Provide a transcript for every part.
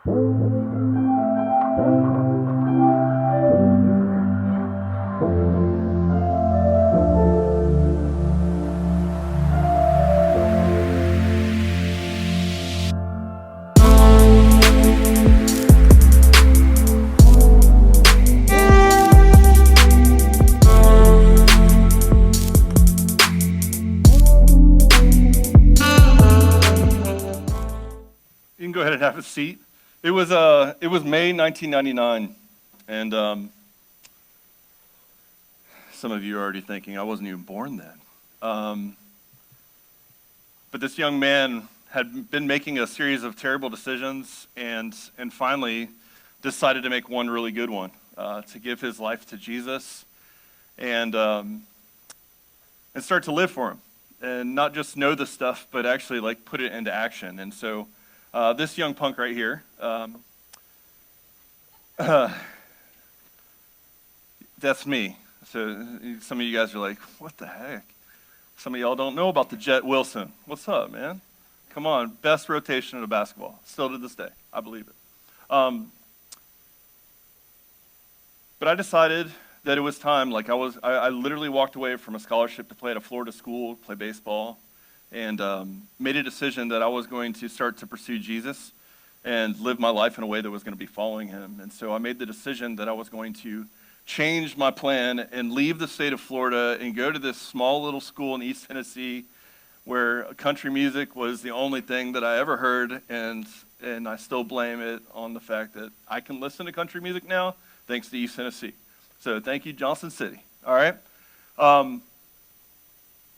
You can go ahead and have a seat. It was May 1999, and some of you are already thinking I wasn't even born then. But this young man had been making a series of terrible decisions, and finally decided to make one really good one, to give his life to Jesus, and start to live for him, and not just know the stuff, but actually like put it into action. And so. This young punk right here, that's me. So some of you guys are like, what the heck? Some of y'all don't know about the Jet Wilson. What's up, man? Come on, best rotation of basketball, still to this day. I believe it. But I decided that it was time. Like I literally walked away from a scholarship to play at a Florida school, play baseball, and made a decision that I was going to start to pursue Jesus and live my life in a way that was going to be following him. And so I made the decision that I was going to change my plan and leave the state of Florida and go to this small little school in East Tennessee where country music was the only thing that I ever heard, and I still blame it on the fact that I can listen to country music now thanks to East Tennessee. So thank you, Johnson City. All right?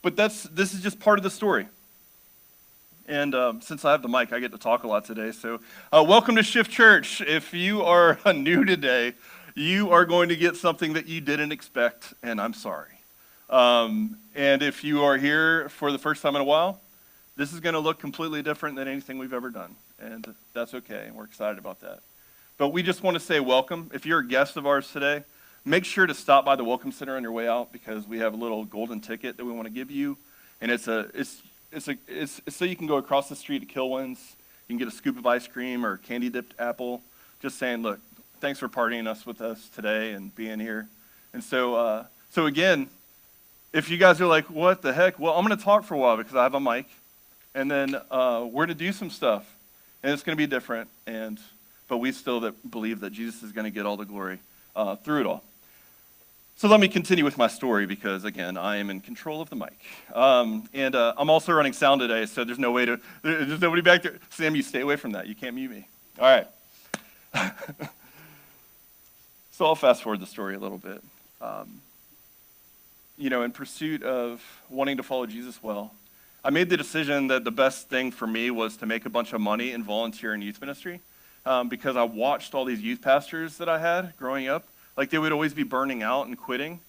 But this is just part of the story. And since I have the mic, I get to talk a lot today. So welcome to Shift Church. If you are new today, you are going to get something that you didn't expect, and I'm sorry. And if you are here for the first time in a while, this is going to look completely different than anything we've ever done. And that's okay, and we're excited about that. But we just want to say welcome. If you're a guest of ours today, make sure to stop by the Welcome Center on your way out, because we have a little golden ticket that we want to give you, and it's so you can go across the street to Kilwins. You can get a scoop of ice cream or candy dipped apple. Just saying, look, thanks for partying with us today and being here. And so again, if you guys are like, what the heck? Well, I'm going to talk for a while because I have a mic, and then we're going to do some stuff, and it's going to be different. But we still believe that Jesus is going to get all the glory through it all. So let me continue with my story, because, again, I am in control of the mic. And I'm also running sound today, so there's nobody back there. Sam, you stay away from that. You can't mute me. All right. So I'll fast forward the story a little bit. In pursuit of wanting to follow Jesus well, I made the decision that the best thing for me was to make a bunch of money and volunteer in youth ministry, because I watched all these youth pastors that I had growing up. Like, they would always be burning out and quitting,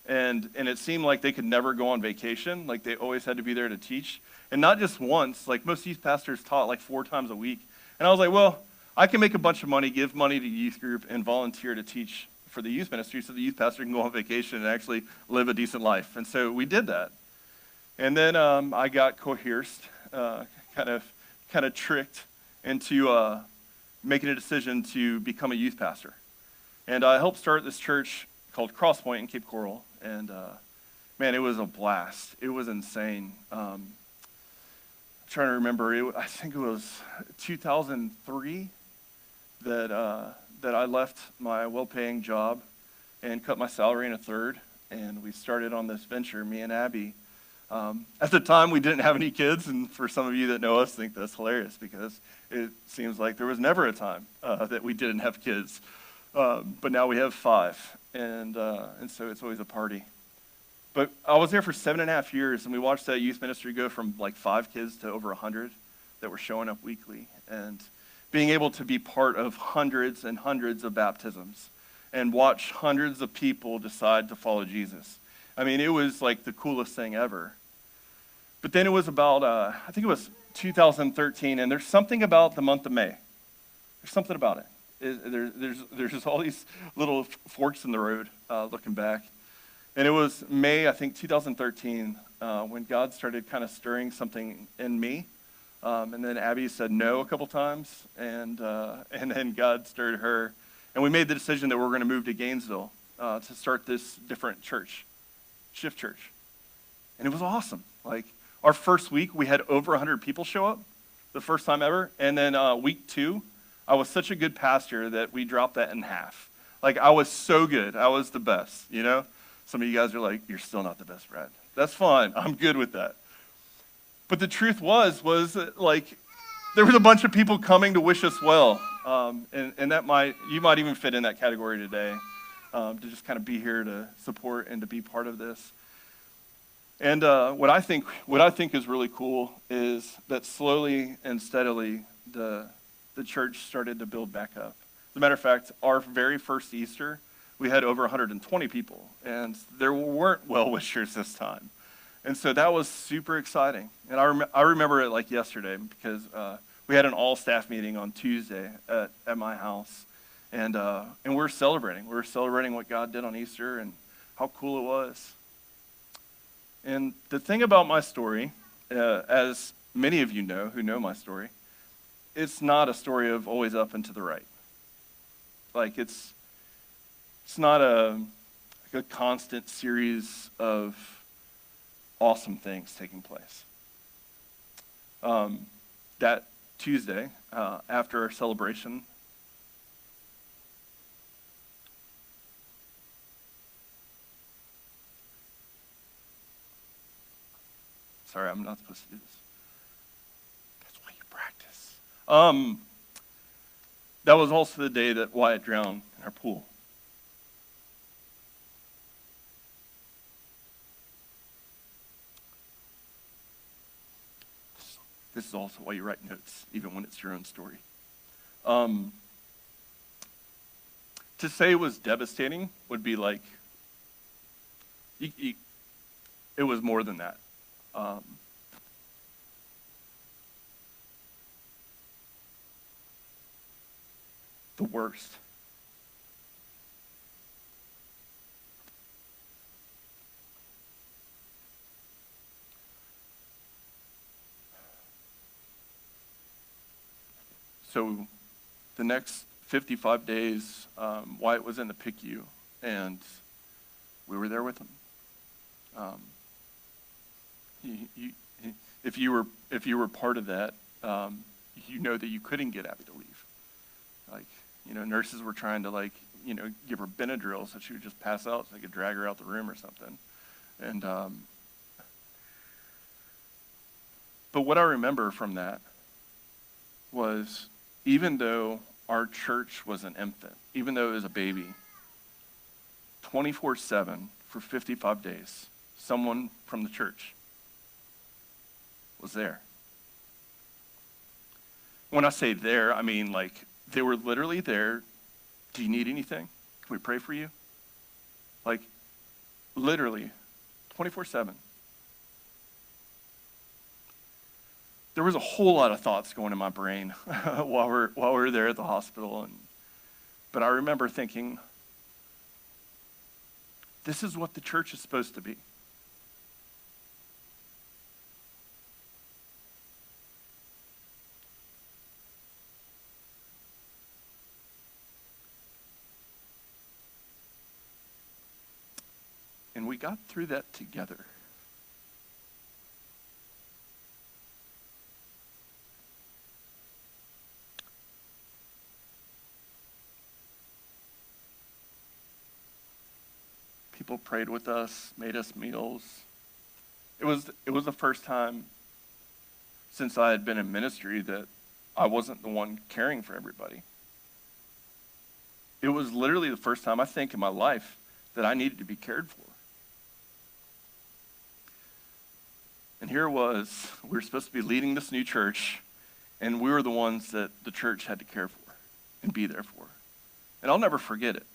and it seemed like they could never go on vacation. Like, they always had to be there to teach, and not just once. Like, most youth pastors taught like 4 times a week, and I was like, well, I can make a bunch of money, give money to youth group, and volunteer to teach for the youth ministry so the youth pastor can go on vacation and actually live a decent life. And so we did that, and then I got coerced, kind of tricked into making a decision to become a youth pastor. And I helped start this church called Crosspoint in Cape Coral, and man, it was a blast. It was insane. I'm trying to remember. I think it was 2003 that I left my well-paying job and cut my salary in a third, and we started on this venture, me and Abby. At the time, we didn't have any kids, and for some of you that know us, think that's hilarious, because it seems like there was never a time that we didn't have kids. But now we have 5, and so it's always a party. But I was there for 7.5 years, and we watched that youth ministry go from like 5 kids to over 100 that were showing up weekly, and being able to be part of hundreds and hundreds of baptisms and watch hundreds of people decide to follow Jesus. I mean, it was like the coolest thing ever. But then it was about, I think it was 2013, and there's something about the month of May. There's something about it. There's just all these little forks in the road looking back. And it was May, I think, 2013, when God started kind of stirring something in me And then Abby said no a couple times, and then God stirred her. And we made the decision that we're going to move to Gainesville to start this different church, Shift Church. And it was awesome. Like, our first week, we had over 100 people show up, the first time ever. And then week 2, I was such a good pastor that we dropped that in half. Like, I was so good. I was the best, you know? Some of you guys are like, you're still not the best, Brad. That's fine. I'm good with that. But the truth was like, there was a bunch of people coming to wish us well. And that you might even fit in that category today, to just kind of be here to support and to be part of this. And what I think is really cool is that slowly and steadily the church started to build back up. As a matter of fact, our very first Easter, we had over 120 people, and there weren't well-wishers this time. And so that was super exciting. And I remember it like yesterday, because we had an all-staff meeting on Tuesday at my house. And we're celebrating. We're celebrating what God did on Easter and how cool it was. And the thing about my story, as many of you know who know my story, it's not a story of always up and to the right. Like, it's not a constant series of awesome things taking place. That Tuesday, after our celebration, sorry, I'm not supposed to do this. That's why you practice. That was also the day that Wyatt drowned in our pool. This is also why you write notes, even when it's your own story. To say it was devastating would be like, it was more than that. The worst. So the next 55 days, Wyatt was in the PICU, and we were there with him. If you were part of that, you know that you couldn't get Abby to leave. Like, nurses were trying to give her Benadryl so she would just pass out so they could drag her out the room or something. And but what I remember from that was, even though our church was an infant, even though it was a baby, 24/7 for 55 days, someone from the church was there. When I say there, I mean like they were literally there. Do you need anything? Can we pray for you? Like, literally, 24/7. There was a whole lot of thoughts going in my brain while we're there at the hospital, but I remember thinking, this is what the church is supposed to be. And we got through that together. People prayed with us, made us meals. It was the first time since I had been in ministry that I wasn't the one caring for everybody. It was literally the first time, I think, in my life that I needed to be cared for. And here it was, we were supposed to be leading this new church, and we were the ones that the church had to care for and be there for. And I'll never forget it.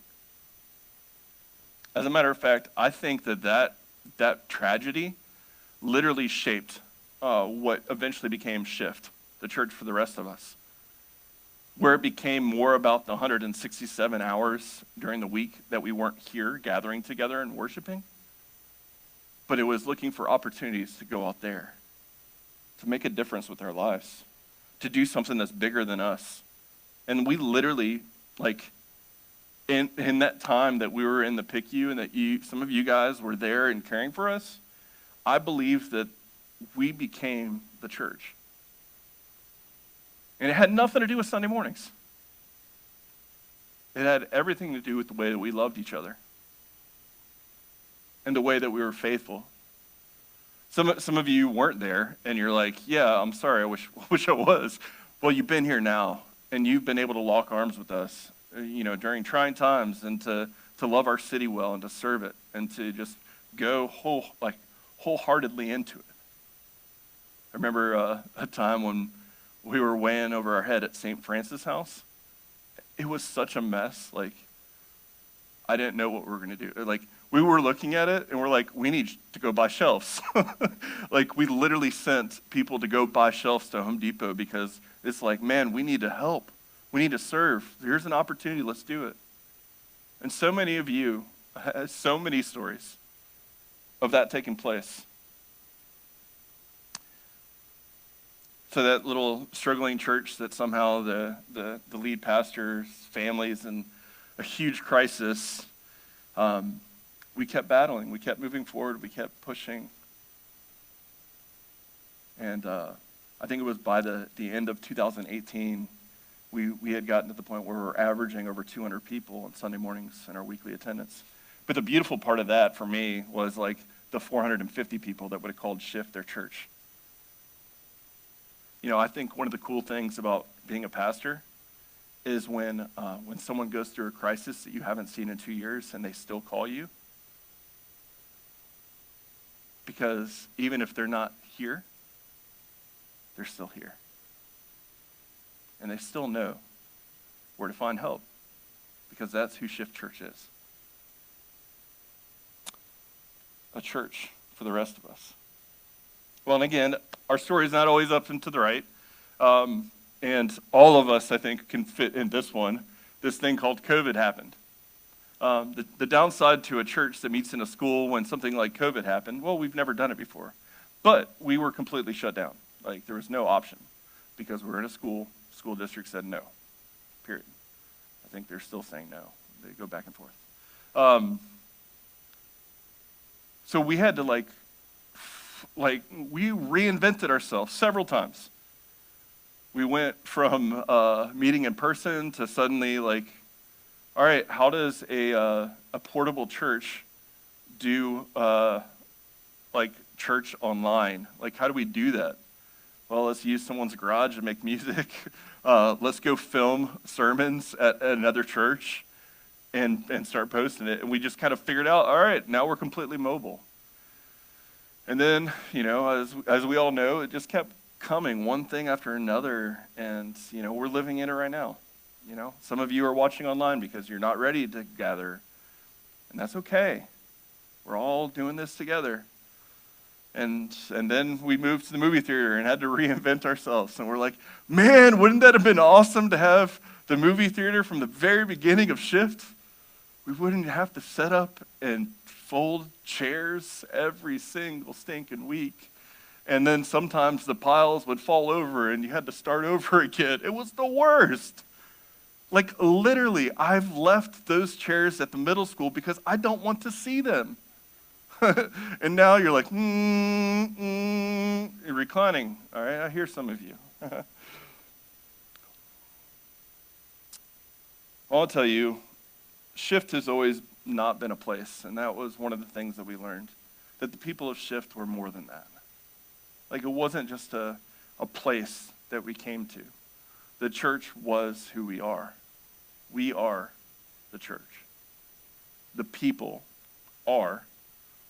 As a matter of fact, I think that tragedy literally shaped what eventually became Shift, the church for the rest of us, where it became more about the 167 hours during the week that we weren't here gathering together and worshiping, but it was looking for opportunities to go out there, to make a difference with our lives, to do something that's bigger than us. And we literally, like, in that time that we were in the PICU and that some of you guys were there and caring for us, I believe that we became the church. And it had nothing to do with Sunday mornings. It had everything to do with the way that we loved each other and the way that we were faithful. Some of you weren't there, and you're like, yeah, I'm sorry, I wish I was. Well, you've been here now, and you've been able to lock arms with us, during trying times, and to love our city well and to serve it and to just go wholeheartedly into it. I remember a time when we were way in over our head at St. Francis House. It was such a mess. Like, I didn't know what we were going to do. Like, we were looking at it, and we're like, we need to go buy shelves. Like, we literally sent people to go buy shelves to Home Depot because it's like, man, we need to help. We need to serve. Here's an opportunity. Let's do it. And so many of you have so many stories of that taking place. So that little struggling church that somehow the lead pastor's family's in a huge crisis, we kept battling. We kept moving forward. We kept pushing. And I think it was by the end of 2018, we had gotten to the point where we were averaging over 200 people on Sunday mornings in our weekly attendance. But the beautiful part of that for me was like the 450 people that would have called Shift their church. I think one of the cool things about being a pastor is when someone goes through a crisis that you haven't seen in 2 years and they still call you. Because even if they're not here, they're still here. And they still know where to find help, because that's who Shift Church is. A church for the rest of us. Well, and again, our story is not always up and to the right. And all of us, I think, can fit in this one. This thing called COVID happened. The downside to a church that meets in a school when something like COVID happened, well, we've never done it before. But we were completely shut down. Like, there was no option because we were in a school. School district said no, period. I think they're still saying no. They go back and forth. So we had to we reinvented ourselves several times. We went from meeting in person to suddenly all right, how does a portable church do church online? Like, how do we do that? Well, let's use someone's garage and make music. Let's go film sermons at another church and start posting it. And we just kind of figured out, all right, now we're completely mobile. And then, as we all know, it just kept coming, one thing after another. And, we're living in it right now. Some of you are watching online because you're not ready to gather. And that's okay. We're all doing this together. And then we moved to the movie theater and had to reinvent ourselves. And we're like, man, wouldn't that have been awesome to have the movie theater from the very beginning of Shift? We wouldn't have to set up and fold chairs every single stinking week. And then sometimes the piles would fall over and you had to start over again. It was the worst. Like, literally, I've left those chairs at the middle school because I don't want to see them. And now you're like, you're reclining. All right, I hear some of you. I'll tell you, Shift has always not been a place, and that was one of the things that we learned, that the people of Shift were more than that. Like, it wasn't just a place that we came to. The church was who we are. We are the church. The people are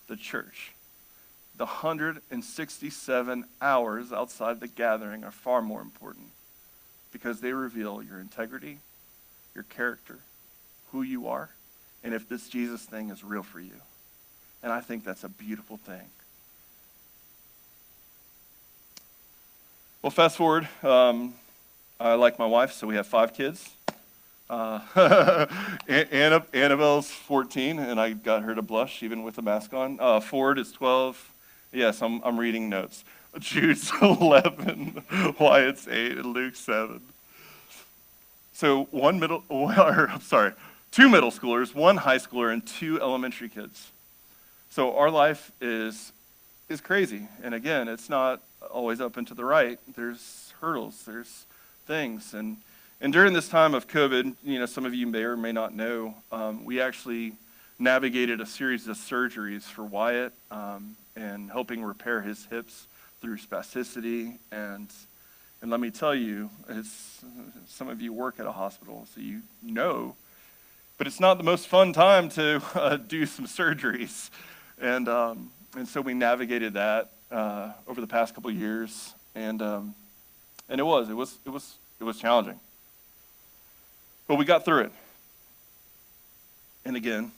the church. The 167 hours outside the gathering are far more important because they reveal your integrity, your character, who you are, and if this Jesus thing is real for you. And I think that's a beautiful thing. Well, fast forward. I like my wife, so we have 5 kids. Annabelle's 14, and I got her to blush even with the mask on. Ford is 12. Yes, I'm reading notes. Jude's 11, Wyatt's 8, and Luke 7. So two middle schoolers, one high schooler, and two elementary kids. So our life is crazy. And again, it's not always up and to the right. There's hurdles, there's things. And during this time of COVID, some of you may or may not know, we actually navigated a series of surgeries for Wyatt and helping repair his hips through spasticity. And let me tell you, some of you work at a hospital, so you know, but it's not the most fun time to do some surgeries. And so we navigated that over the past couple of years, and it was challenging, but we got through it. And again,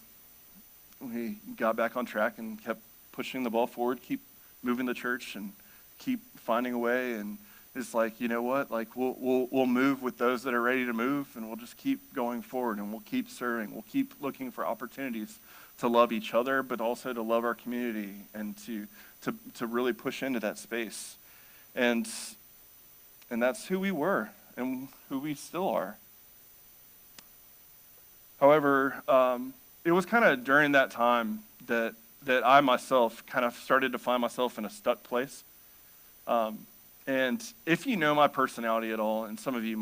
we got back on track and kept pushing the ball forward, keep moving the church, and keep finding a way. And it's like, you know what? Like we'll move with those that are ready to move, and we'll just keep going forward, and we'll keep serving. We'll keep looking for opportunities to love each other, but also to love our community and to really push into that space. And that's who we were and who we still are. However, it was kind of during that time that I myself kind of started to find myself in a stuck place. And if you know my personality at all, and some of you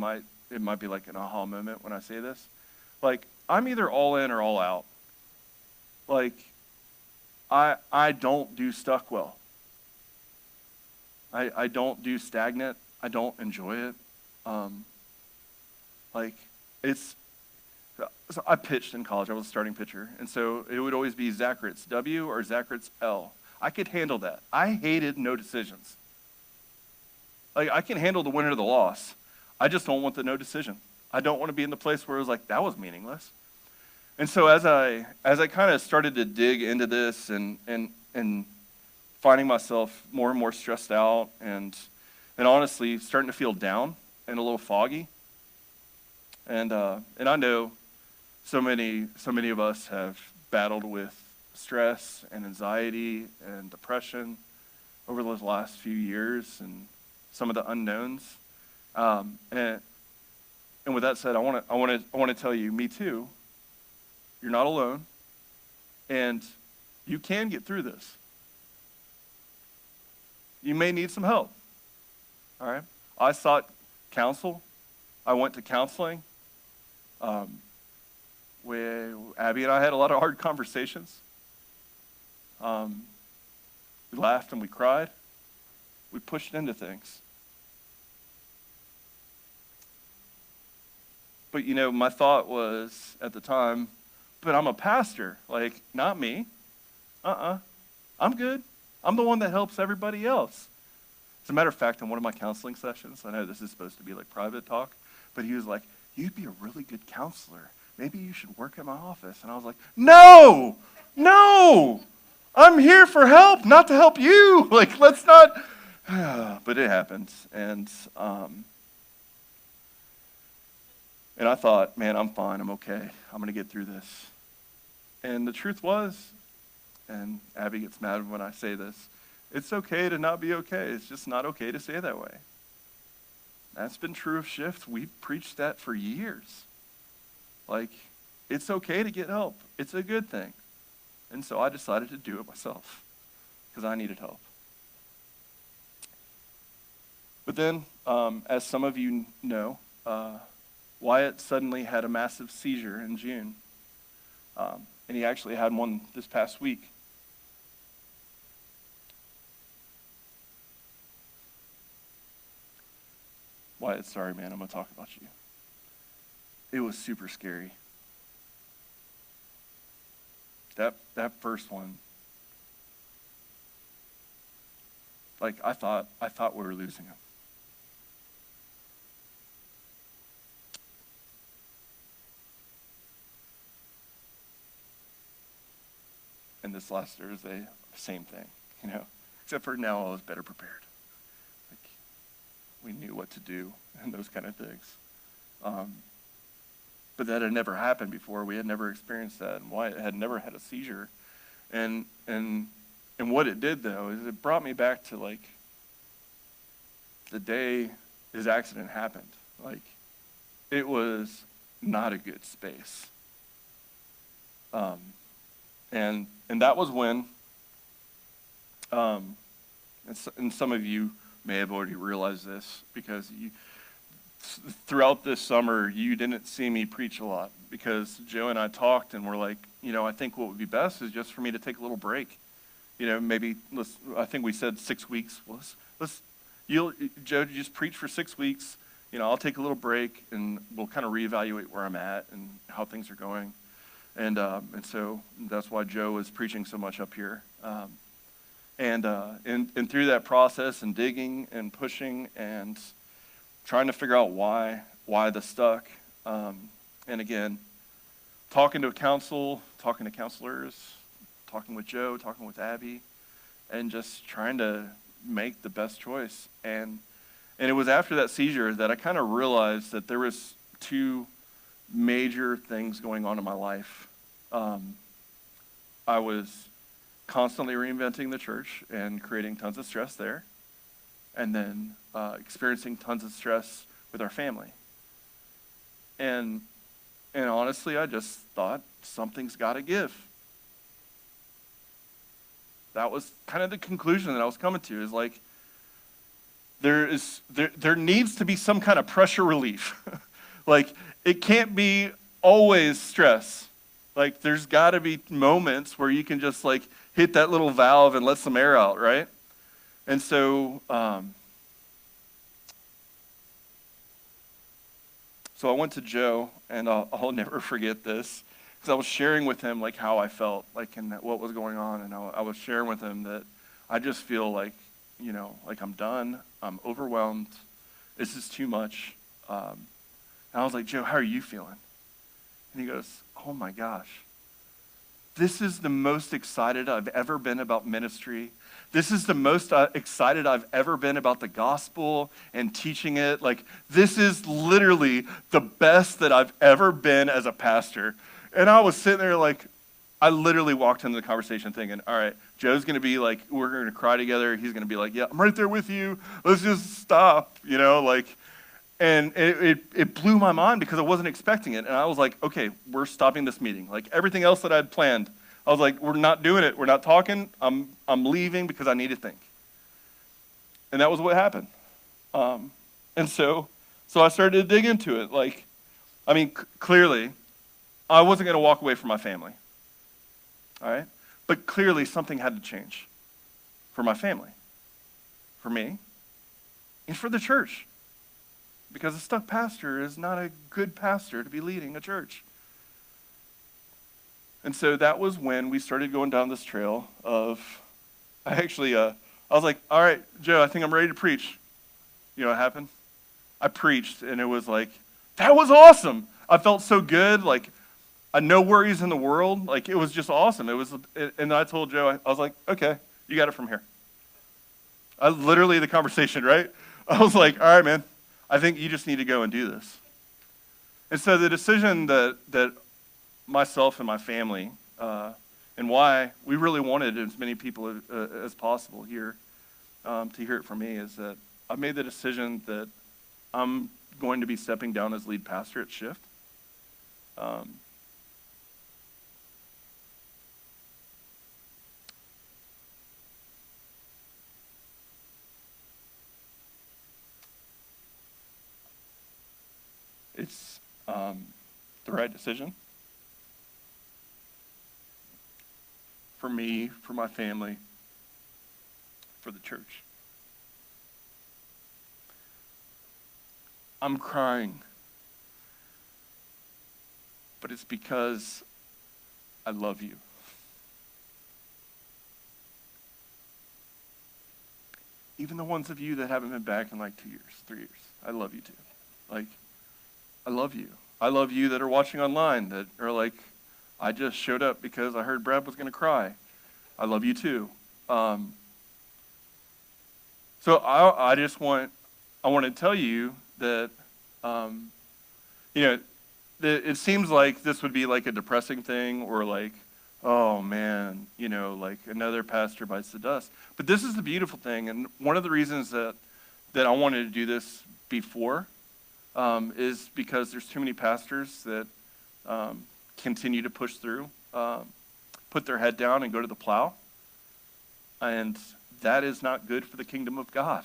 it might be like an aha moment when I say this, like I'm either all in or all out. Like I don't do stuck well. I don't do stagnant. I don't enjoy it. So I pitched in college. I was a starting pitcher. And so it would always be Zacharitz W or Zacharitz L. I could handle that. I hated no decisions. Like I can handle the win or the loss. I just don't want the no decision. I don't want to be in the place where it was like, that was meaningless. And so as I kind of started to dig into this and finding myself more and more stressed out and honestly starting to feel down and a little foggy. And I know so many of us have battled with stress and anxiety and depression over those last few years and some of the unknowns. And with that said, I want to tell you, me too. You're not alone, and you can get through this. You may need some help. All right. I sought counsel. I went to counseling. Where Abby and I had a lot of hard conversations. We laughed and we cried. We pushed into things. But my thought was at the time, but I'm a pastor. Like, not me. I'm good. I'm the one that helps everybody else. As a matter of fact, in one of my counseling sessions, I know this is supposed to be like private talk, but he was like, you'd be a really good counselor. Maybe you should work at my office. And I was like, no, I'm here for help, not to help you. Like, let's not. But it happened. And I thought, man, I'm fine. I'm okay. I'm going to get through this. And the truth was, and Abby gets mad when I say this, it's okay to not be okay. It's just not okay to say that way. That's been true of Shift. We've preached that for years. Like, it's okay to get help. It's a good thing. And so I decided to do it myself because I needed help. But then, as some of you know, Wyatt suddenly had a massive seizure in June. And he actually had one this past week. Wyatt, sorry, man, I'm going to talk about you. It was super scary. That first one, like I thought we were losing him. And this last Thursday, same thing, except for now I was better prepared. Like, we knew what to do and those kind of things. But that had never happened before. We had never experienced that, and Wyatt had never had a seizure. And what it did, though, is it brought me back to, like, the day his accident happened, like, it was not a good space. And that was when, and some of you may have already realized this, because throughout this summer, you didn't see me preach a lot, because Joe and I talked and we're like, I think what would be best is just for me to take a little break. Maybe I think we said 6 weeks. Joe, you just preach for 6 weeks. I'll take a little break and we'll kind of reevaluate where I'm at and how things are going. And so that's why Joe was preaching so much up here. And through that process and digging and pushing and trying to figure out why the stuck, and again, talking to counselors, talking with Joe, talking with Abby, and just trying to make the best choice. And it was after that seizure that I kind of realized that there was two major things going on in my life. I was constantly reinventing the church and creating tons of stress there, and then experiencing tons of stress with our family. And honestly, I just thought something's got to give. That was kind of the conclusion that I was coming to, is like, there needs to be some kind of pressure relief. Like, it can't be always stress. Like, there's got to be moments where you can just like hit that little valve and let some air out, right? And so, so I went to Joe, and I'll never forget this, because I was sharing with him like how I felt, like, and what was going on, and I was sharing with him that I just feel like, like I'm done, I'm overwhelmed, this is too much. And I was like, Joe, how are you feeling? And he goes, oh my gosh, this is the most excited I've ever been about ministry. This is the most excited I've ever been about the gospel and teaching it. Like, this is literally the best that I've ever been as a pastor. And I was sitting there like, I literally walked into the conversation thinking, all right, Joe's going to be like, we're going to cry together. He's going to be like, yeah, I'm right there with you. Let's just stop, like. And it blew my mind because I wasn't expecting it. And I was like, okay, we're stopping this meeting. Like, everything else that I'd planned, I was like, we're not doing it. We're not talking. I'm leaving because I need to think. And that was what happened. And so I started to dig into it. Like, I mean, clearly, I wasn't going to walk away from my family. All right? But clearly, something had to change for my family, for me, and for the church. Because a stuck pastor is not a good pastor to be leading a church. And so that was when we started going down this trail of, I was like, all right, Joe, I think I'm ready to preach. You know what happened? I preached, and it was like, that was awesome. I felt so good, like, no worries in the world. Like, it was just awesome. And I told Joe, I was like, okay, you got it from here. Literally the conversation, right? I was like, all right, man, I think you just need to go and do this. And so the decision that myself and my family, and why we really wanted as many people as possible here to hear it from me, is that I made the decision that I'm going to be stepping down as lead pastor at Shift. It's the right decision for me, for my family, for the church. I'm crying, but it's because I love you. Even the ones of you that haven't been back in like 2 years, 3 years, I love you too. Like, I love you. I love you that are watching online that are like, I just showed up because I heard Brad was going to cry. I love you too. So I want to tell you that, it seems like this would be like a depressing thing, or like, oh man, like another pastor bites the dust. But this is the beautiful thing, and one of the reasons that that I wanted to do this before is because there's too many pastors that continue to push through, put their head down and go to the plow. And that is not good for the kingdom of God.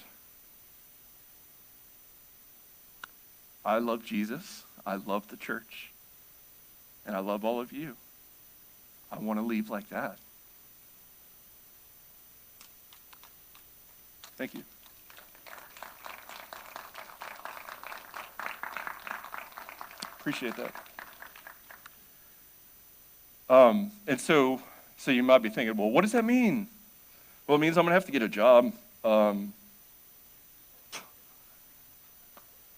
I love Jesus. I love the church. And I love all of you. I want to leave like that. Thank you. Appreciate that. And so you might be thinking, well, what does that mean? Well, it means I'm going to have to get a job. I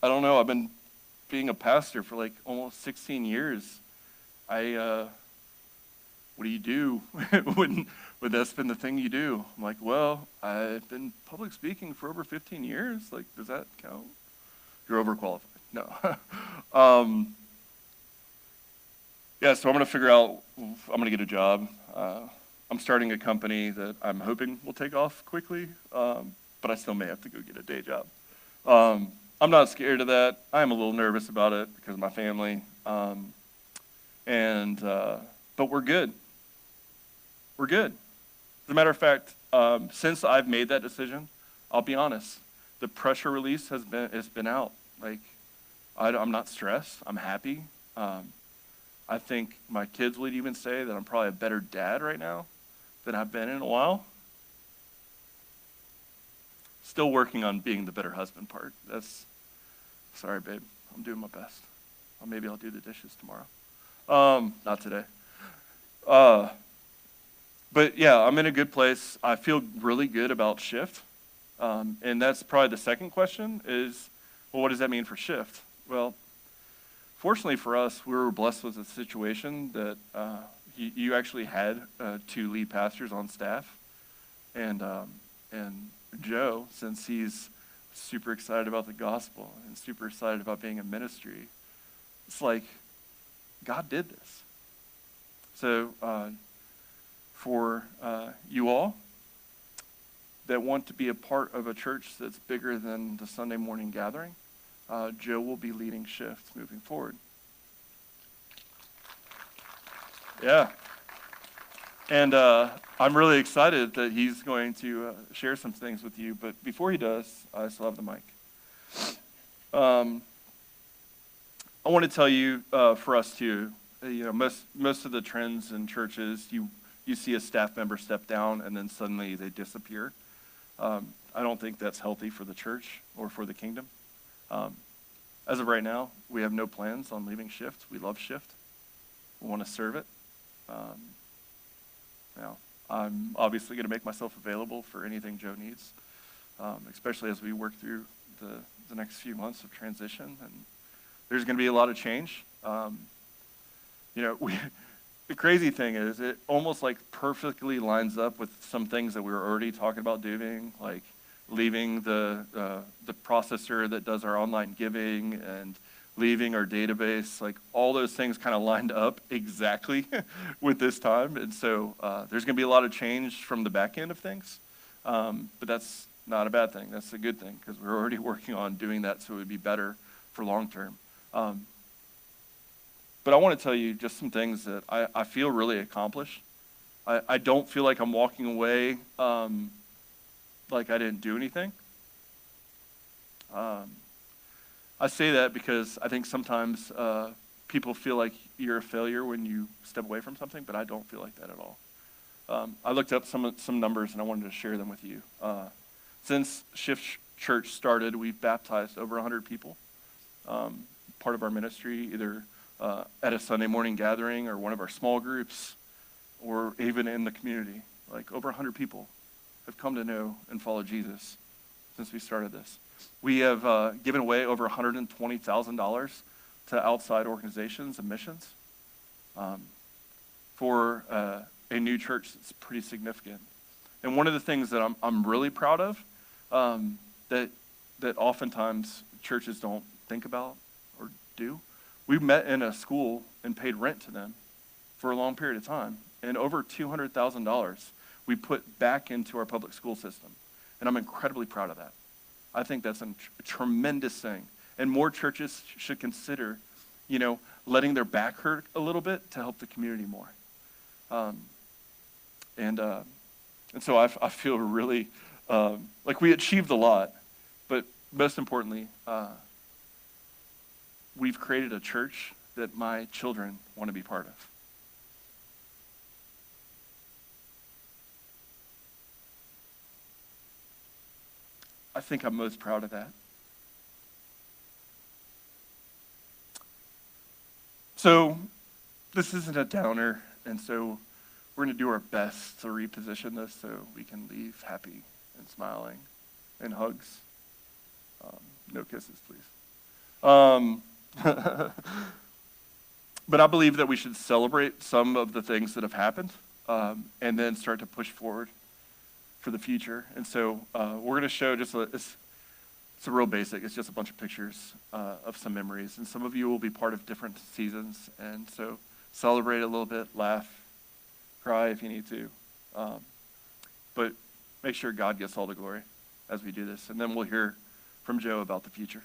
don't know. I've been being a pastor for like almost 16 years. What do you do when that's been the thing you do? I'm like, well, I've been public speaking for over 15 years. Like, does that count? You're overqualified. No. Yeah, so I'm going to figure out, I'm going to get a job. I'm starting a company that I'm hoping will take off quickly, but I still may have to go get a day job. I'm not scared of that. I'm a little nervous about it because of my family. But we're good. We're good. As a matter of fact, since I've made that decision, I'll be honest, the pressure release has been out. Like, I'm not stressed. I'm happy. I think my kids would even say that I'm probably a better dad right now than I've been in a while. Still working on being the better husband part. Sorry, babe. I'm doing my best. Or maybe I'll do the dishes tomorrow. Not today. But yeah, I'm in a good place. I feel really good about Shift. And that's probably the second question is, well, what does that mean for Shift? Well, fortunately for us, we were blessed with a situation that you actually had 2 lead pastors on staff. And Joe, since he's super excited about the gospel and super excited about being in ministry, it's like God did this. So for you all that want to be a part of a church that's bigger than the Sunday morning gathering, Joe will be leading Shift moving forward. Yeah. And I'm really excited that he's going to share some things with you. But before he does, I still have the mic. I want to tell you, for us too, most of the trends in churches, you see a staff member step down and then suddenly they disappear. I don't think that's healthy for the church or for the kingdom. As of right now, we have no plans on leaving Shift. We love Shift. We want to serve it. Now, I'm obviously going to make myself available for anything Joe needs, especially as we work through the next few months of transition. And there's going to be a lot of change. The crazy thing is it almost like perfectly lines up with some things that we were already talking about doing, like leaving the processor that does our online giving and leaving our database. Like all those things kind of lined up exactly with this time. And so there's going to be a lot of change from the back end of things. But that's not a bad thing. That's a good thing because we're already working on doing that so it would be better for long term. But I want to tell you just some things that I feel really accomplished. I don't feel like I'm walking away like I didn't do anything. I say that because I think sometimes people feel like you're a failure when you step away from something, but I don't feel like that at all. I looked up some numbers and I wanted to share them with you. Since Shift Church started, we've baptized over 100 people. Part of our ministry, either at a Sunday morning gathering or one of our small groups, or even in the community. Like over 100 people have come to know and follow Jesus since we started this. We have given away over $120,000 to outside organizations and missions. For a new church, it's pretty significant. And one of the things that I'm really proud of that oftentimes churches don't think about or do, we met in a school and paid rent to them for a long period of time. And over $200,000 we put back into our public school system. And I'm incredibly proud of that. I think that's a tremendous thing. And more churches should consider, letting their back hurt a little bit to help the community more. Um, and so I feel really like we achieved a lot, but most importantly, we've created a church that my children want to be part of. I think I'm most proud of that. So this isn't a downer, and so we're going to do our best to reposition this so we can leave happy and smiling and hugs. No kisses, please. But I believe that we should celebrate some of the things that have happened, and then start to push forward for the future. And so we're going to show it's a real basic. It's just a bunch of pictures of some memories. And some of you will be part of different seasons. And so celebrate a little bit, laugh, cry if you need to. But make sure God gets all the glory as we do this. And then we'll hear from Joe about the future.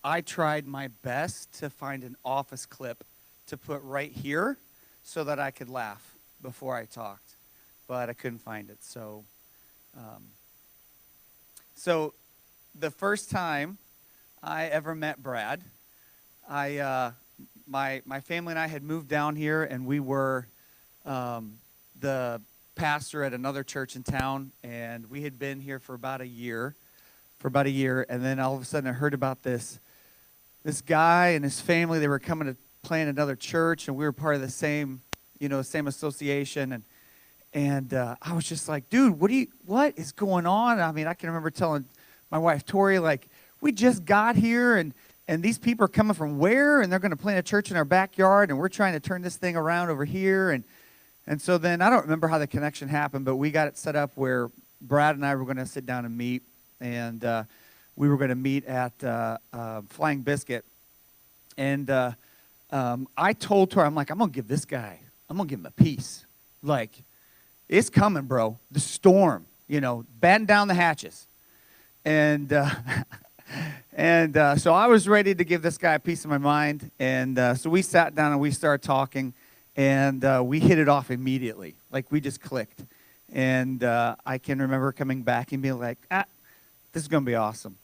I tried my best to find an office clip to put right here so that I could laugh before I talked, but I couldn't find it. So the first time I ever met Brad, my family and I had moved down here, and we were the pastor at another church in town, and we had been here for about a year, and then all of a sudden I heard about this guy and his family. They were coming to plant another church, and we were part of the same association, and I was just like, dude, what is going on? I mean, I can remember telling my wife Tori, like, we just got here, and these people are coming from where, and they're going to plant a church in our backyard, and we're trying to turn this thing around over here, and so then I don't remember how the connection happened, but we got it set up where Brad and I were going to sit down and meet, and we were going to meet at Flying Biscuit, and I told Tori, I'm like, I'm going to give him a piece. Like, it's coming, bro. The storm, batten down the hatches. And so I was ready to give this guy a piece of my mind. And so we sat down and we started talking, and we hit it off immediately. Like, we just clicked. And I can remember coming back and being like, this is going to be awesome.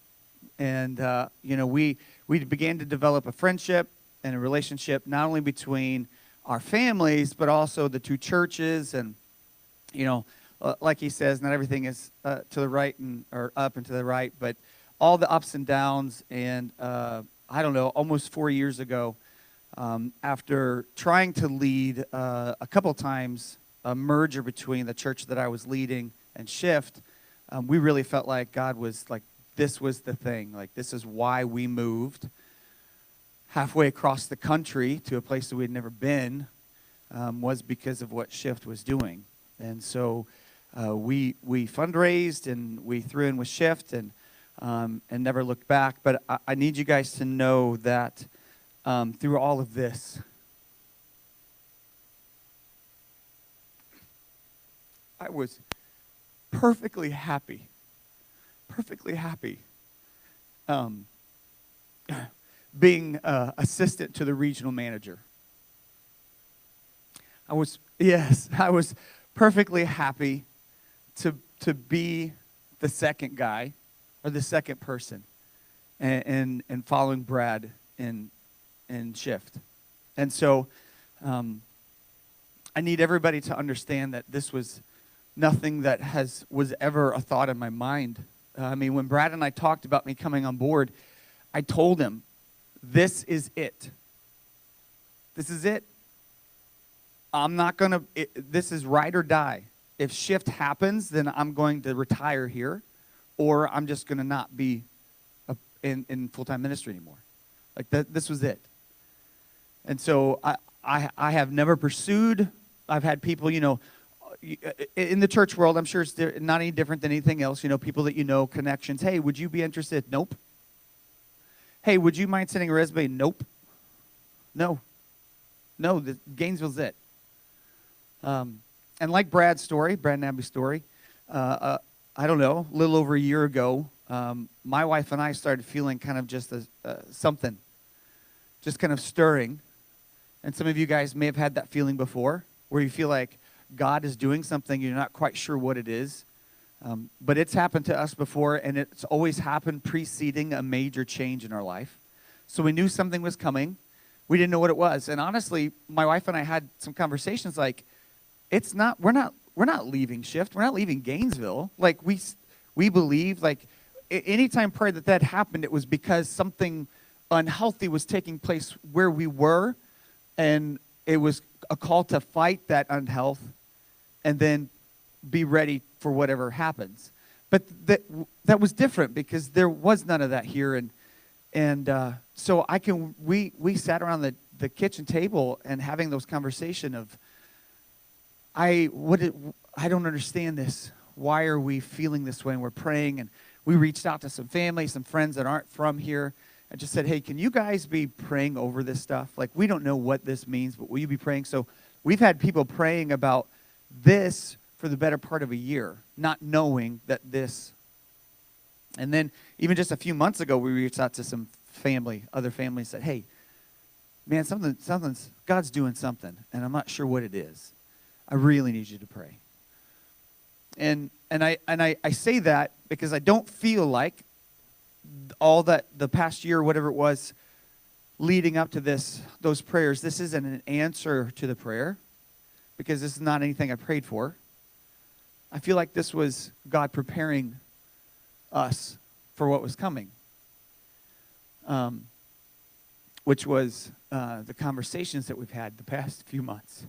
And, we began to develop a friendship and a relationship not only between our families, but also the two churches. And, like he says, not everything is to the right or up and to the right, but all the ups and downs. And I don't know, almost 4 years ago, after trying to lead a couple times a merger between the church that I was leading and Shift, we really felt like God was like, this was the thing. Like, this is why we moved halfway across the country to a place that we had never been, was because of what Shift was doing. And so we fundraised, and we threw in with Shift, and never looked back. But I need you guys to know that through all of this, I was perfectly happy being assistant to the regional manager. I was perfectly happy to be the second guy or the second person and following Brad in Shift. And so I need everybody to understand that this was nothing that was ever a thought in my mind. I mean, when Brad and I talked about me coming on board, I told him, this is it. This is it. This is ride or die. If Shift happens, then I'm going to retire here, or I'm just going to not be in full-time ministry anymore. Like, this was it. And so I have never pursued. I've had people, in the church world, I'm sure it's not any different than anything else. People that connections. Hey, would you be interested? Nope. Hey, would you mind sending a resume? Nope. No, Gainesville's it. And like Brad Nabby's story, I don't know, a little over a year ago, my wife and I started feeling kind of just something, just kind of stirring. And some of you guys may have had that feeling before, where you feel like God is doing something, you're not quite sure what it is. But it's happened to us before, and it's always happened preceding a major change in our life. So we knew something was coming. We didn't know what it was. And honestly, my wife and I had some conversations like, we're not leaving Shift. We're not leaving Gainesville. Like, we believe, like, anytime prior that happened, it was because something unhealthy was taking place where we were, and it was a call to fight that unhealth and then be ready for whatever happens. But that was different because there was none of that here. And so we sat around the kitchen table and having those conversations of, I don't understand this. Why are we feeling this way? And we're praying, and we reached out to some family, some friends that aren't from here, and just said, hey, can you guys be praying over this stuff? Like, we don't know what this means, but will you be praying? So we've had people praying about this for the better part of a year, not knowing that this. And then even just a few months ago, we reached out to some family, other families, said, hey, man, God's doing something, and I'm not sure what it is. I really need you to pray. And I say that because I don't feel like all that the past year, whatever it was, leading up to those prayers, this isn't an answer to the prayer, because this is not anything I prayed for. I feel like this was God preparing us for what was coming, which was the conversations that we've had the past few months.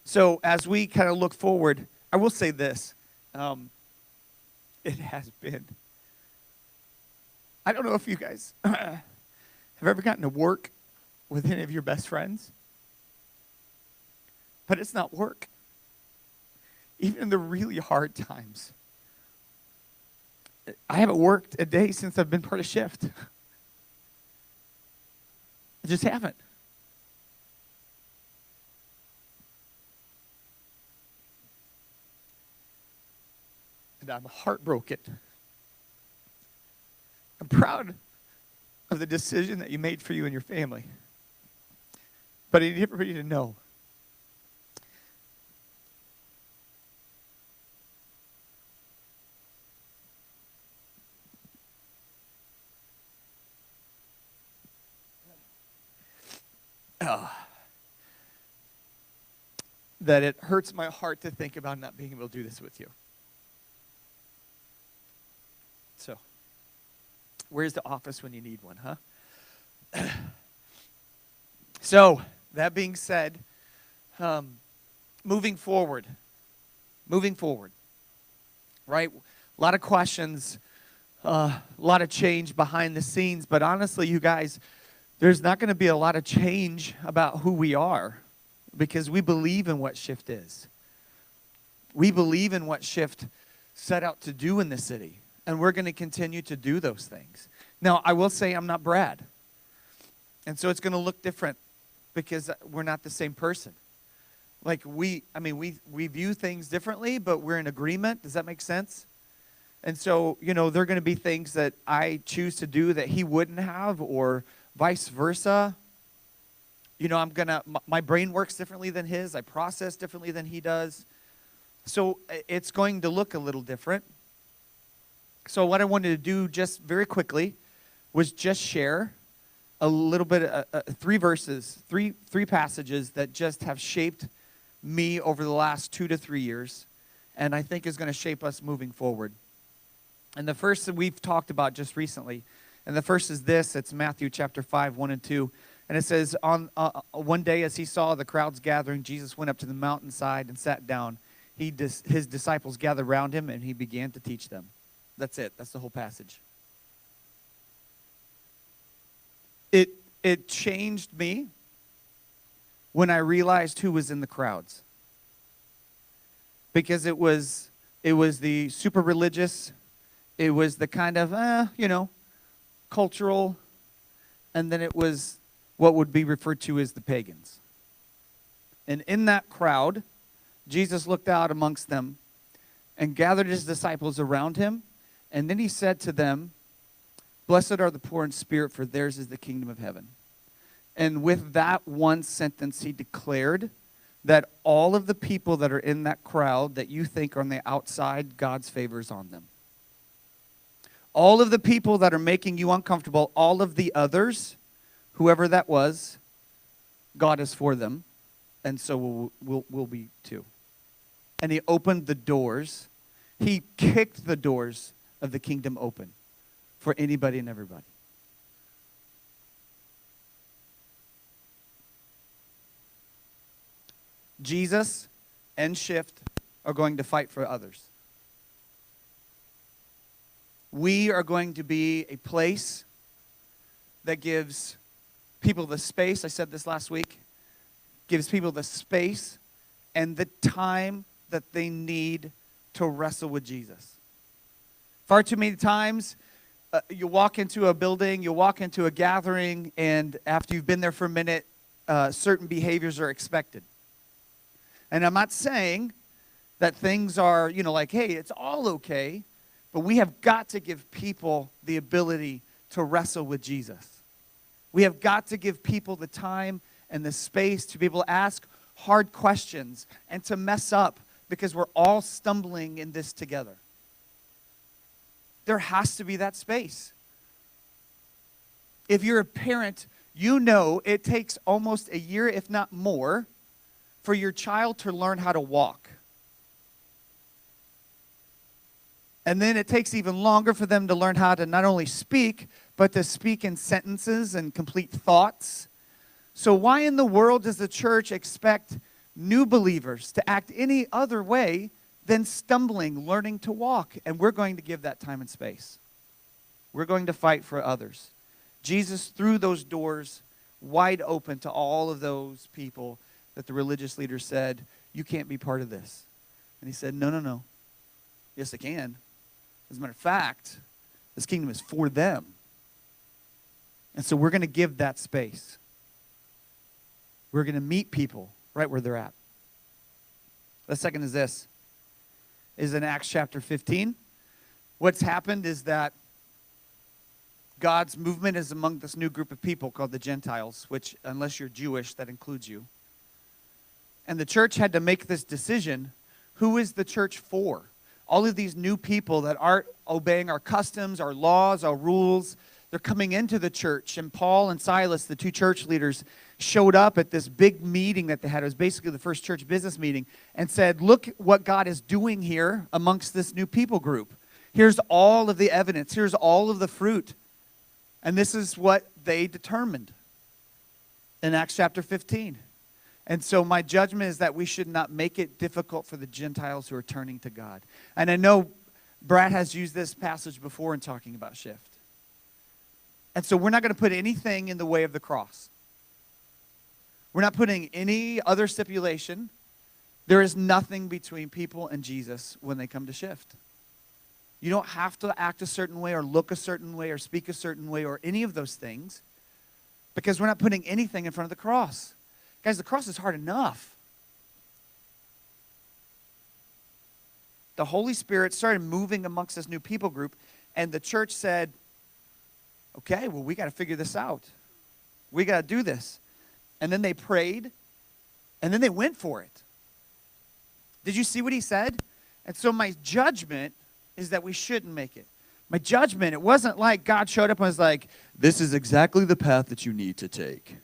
So as we kind of look forward, I will say this. It has been, I don't know if you guys have ever gotten to work with any of your best friends, but it's not work. Even in the really hard times. I haven't worked a day since I've been part of Shift. I just haven't. And I'm heartbroken. I'm proud of the decision that you made for you and your family. But I need everybody to know that it hurts my heart to think about not being able to do this with you. So, where's the office when you need one, huh? So, that being said, moving forward, right? A lot of questions, a lot of change behind the scenes, but honestly, you guys, there's not going to be a lot of change about who we are, because we believe in what Shift is. We believe in what Shift set out to do in the city, and we're going to continue to do those things. Now, I will say I'm not Brad, and so it's going to look different because we're not the same person. Like we view things differently, but we're in agreement. Does that make sense? And so, there are going to be things that I choose to do that he wouldn't have, or vice versa. My brain works differently than his. I process differently than he does. So it's going to look a little different. So what I wanted to do just very quickly was just share a little bit, 3 verses, three passages that just have shaped me over the last 2 to 3 years, and I think is going to shape us moving forward. And the first that we've talked about just recently, and the first is this. It's Matthew chapter 5, 1 and 2. And it says, on one day as he saw the crowds gathering, Jesus went up to the mountainside and sat down. His disciples gathered around him, and he began to teach them. That's it. That's the whole passage. It changed me when I realized who was in the crowds. Because it was the super religious, it was the kind of, cultural, and then it was what would be referred to as the pagans. And in that crowd, Jesus looked out amongst them and gathered his disciples around him, and then he said to them, "Blessed are the poor in spirit, for theirs is the kingdom of heaven." And with that one sentence, he declared that all of the people that are in that crowd that you think are on the outside, God's favor is on them. All of the people that are making you uncomfortable, all of the others, whoever that was, God is for them, and so we'll be too. And he opened the doors. He kicked the doors of the kingdom open for anybody and everybody. Jesus and Shift are going to fight for others. We are going to be a place that gives people the space, I said this last week, gives people the space and the time that they need to wrestle with Jesus. Far too many times, you walk into a building, you walk into a gathering, and after you've been there for a minute, certain behaviors are expected. And I'm not saying that things are, like, hey, it's all okay, but we have got to give people the ability to wrestle with Jesus. We have got to give people the time and the space to be able to ask hard questions and to mess up, because we're all stumbling in this together. There has to be that space. If you're a parent, you know it takes almost a year, if not more, for your child to learn how to walk. And then it takes even longer for them to learn how to not only speak, but to speak in sentences and complete thoughts. So why in the world does the church expect new believers to act any other way than stumbling, learning to walk? And we're going to give that time and space. We're going to fight for others. Jesus threw those doors wide open to all of those people that the religious leaders said, you can't be part of this. And he said, no. Yes, I can. As a matter of fact, this kingdom is for them. And so we're going to give that space. We're going to meet people right where they're at. The second is this, is in Acts chapter 15. What's happened is that God's movement is among this new group of people called the Gentiles, which, unless you're Jewish, that includes you. And the church had to make this decision, who is the church for? All of these new people that aren't obeying our customs, our laws, our rules, they're coming into the church. And Paul and Silas, the two church leaders, showed up at this big meeting that they had. It was basically the first church business meeting, and said, look what God is doing here amongst this new people group. Here's all of the evidence. Here's all of the fruit. And this is what they determined in Acts chapter 15. And so my judgment is that we should not make it difficult for the Gentiles who are turning to God. And I know Brad has used this passage before in talking about shift. And so we're not going to put anything in the way of the cross. We're not putting any other stipulation. There is nothing between people and Jesus when they come to shift. You don't have to act a certain way or look a certain way or speak a certain way or any of those things, because we're not putting anything in front of the cross. Guys, the cross is hard enough. The Holy Spirit started moving amongst this new people group, and the church said, okay, well, we got to figure this out. We got to do this. And then they prayed, and then they went for it. Did you see what he said? And so my judgment is that we shouldn't make it. My judgment, it wasn't like God showed up and was like, this is exactly the path that you need to take.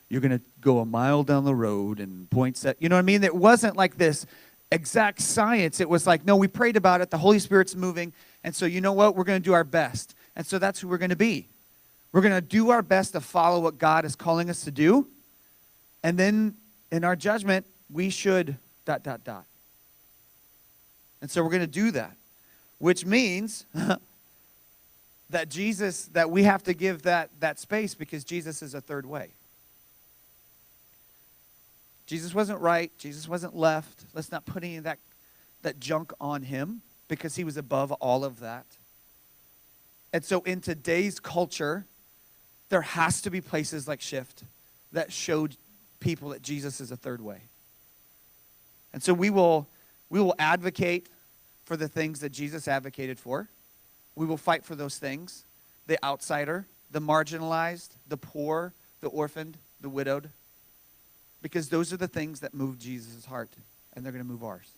You're going to go a mile down the road and point set. You know what I mean? It wasn't like this exact science. It was like, no, we prayed about it. The Holy Spirit's moving. And so you know what? We're going to do our best. And so that's who we're going to be. We're going to do our best to follow what God is calling us to do. And then in our judgment, we should ... And so we're going to do that, which means that we have to give that space, because Jesus is a third way. Jesus wasn't right. Jesus wasn't left. Let's not put any of that junk on him, because he was above all of that. And so in today's culture, there has to be places like Shift that showed people that Jesus is a third way. And so we will advocate for the things that Jesus advocated for. We will fight for those things: the outsider, the marginalized, the poor, the orphaned, the widowed. Because those are the things that move Jesus' heart, and they're going to move ours.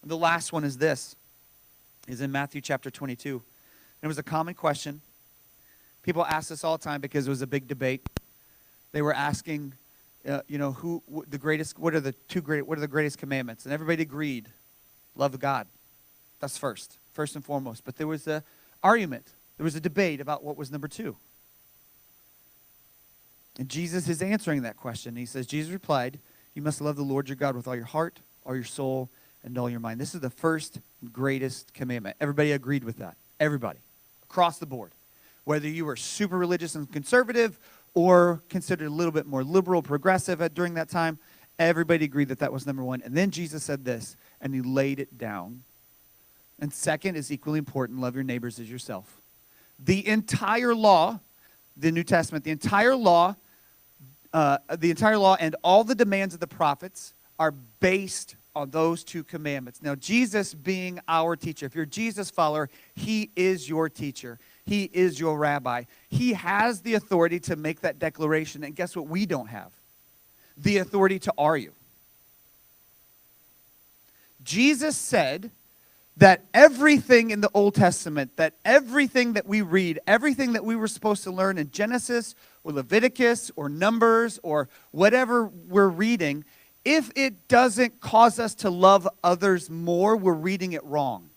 The last one is this, is in Matthew chapter 22. And it was a common question. People ask this all the time because it was a big debate. They were asking, what are the greatest commandments? And everybody agreed, love God. That's first and foremost. But there was an argument. There was a debate about what was number 2. And Jesus is answering that question. He says, Jesus replied, you must love the Lord your God with all your heart, all your soul, and all your mind. This is the first and greatest commandment. Everybody agreed with that. Everybody. Across the board. Whether you were super religious and conservative or considered a little bit more liberal, progressive during that time, everybody agreed that that was number 1. And then Jesus said this, and he laid it down. And second is equally important, love your neighbors as yourself. The entire law, the New Testament, the entire law and all the demands of the prophets are based on those two commandments. Now, Jesus being our teacher, if you're a Jesus follower, he is your teacher. He is your rabbi. He has the authority to make that declaration. And guess what we don't have? The authority to are you. Jesus said that everything in the Old Testament, that everything that we read, everything that we were supposed to learn in Genesis or Leviticus or Numbers or whatever we're reading, if it doesn't cause us to love others more, we're reading it wrong.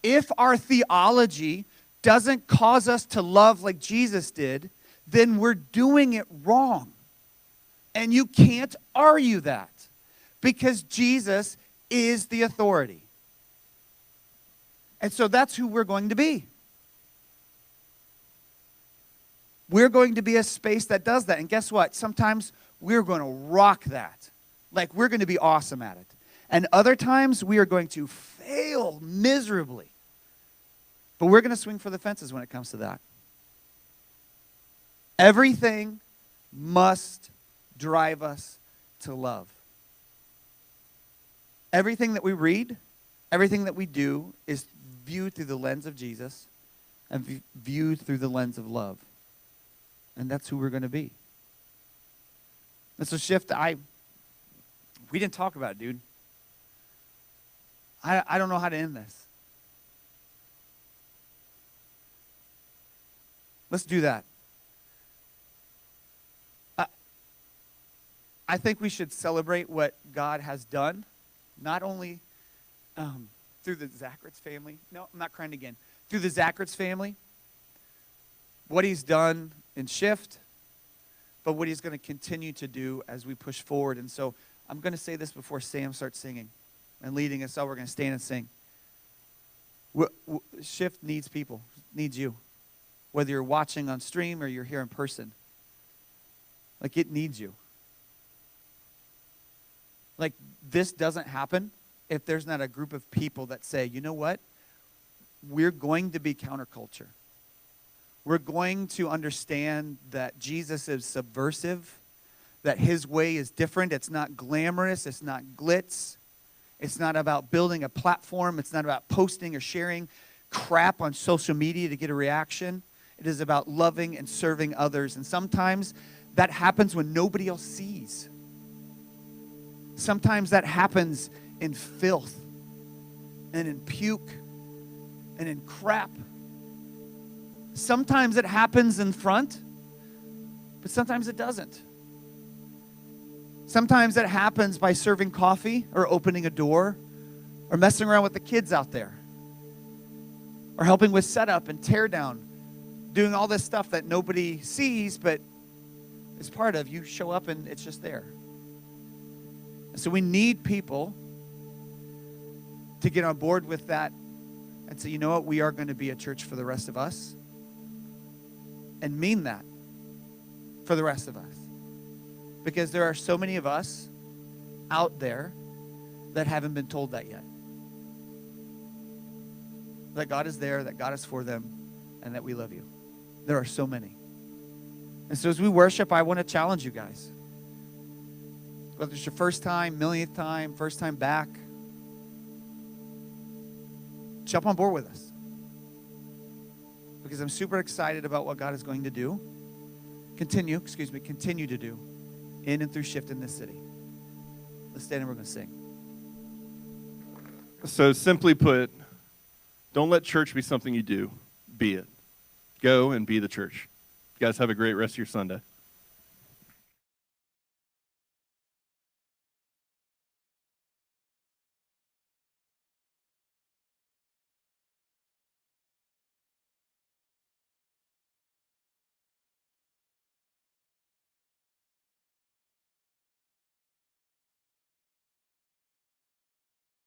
If our theology doesn't cause us to love like Jesus did, then we're doing it wrong. And you can't argue that because Jesus is the authority. And so that's who we're going to be. We're going to be a space that does that. And guess what? Sometimes we're going to rock that. Like we're going to be awesome at it. And other times we are going to fail miserably. But we're going to swing for the fences when it comes to that. Everything must drive us to love. Everything that we read, everything that we do is viewed through the lens of Jesus and viewed through the lens of love. And that's who we're going to be. And so Shift, we didn't talk about it, dude. I don't know how to end this. Let's do that. I think we should celebrate what God has done, not only through the Zacharitz family. No, I'm not crying again. Through the Zacharitz family, what he's done in Shift, but what he's going to continue to do as we push forward. And so I'm going to say this before Sam starts singing and leading us out. We're going to stand and sing. Shift needs people, needs you. Whether you're watching on stream or you're here in person. Like, it needs you. Like, this doesn't happen if there's not a group of people that say, you know what? We're going to be counterculture. We're going to understand that Jesus is subversive, that his way is different. It's not glamorous. It's not glitz. It's not about building a platform. It's not about posting or sharing crap on social media to get a reaction. It is about loving and serving others. And sometimes that happens when nobody else sees. Sometimes that happens in filth and in puke and in crap. Sometimes it happens in front, but sometimes it doesn't. Sometimes it happens by serving coffee or opening a door or messing around with the kids out there or helping with setup and tear down, doing all this stuff that nobody sees but is part of. You show up and it's just there. So we need people to get on board with that and say, you know what, we are going to be a church for the rest of us. And mean that for the rest of us. Because there are so many of us out there that haven't been told that yet. That God is there, that God is for them, and that we love you. There are so many. And so as we worship, I want to challenge you guys. Whether it's your first time, millionth time, first time back, jump on board with us. Because I'm super excited about what God is going to do. Continue to do in and through Shift in this city. Let's stand and we're going to sing. So simply put, don't let church be something you do. Be it. Go and be the church. You guys have a great rest of your Sunday.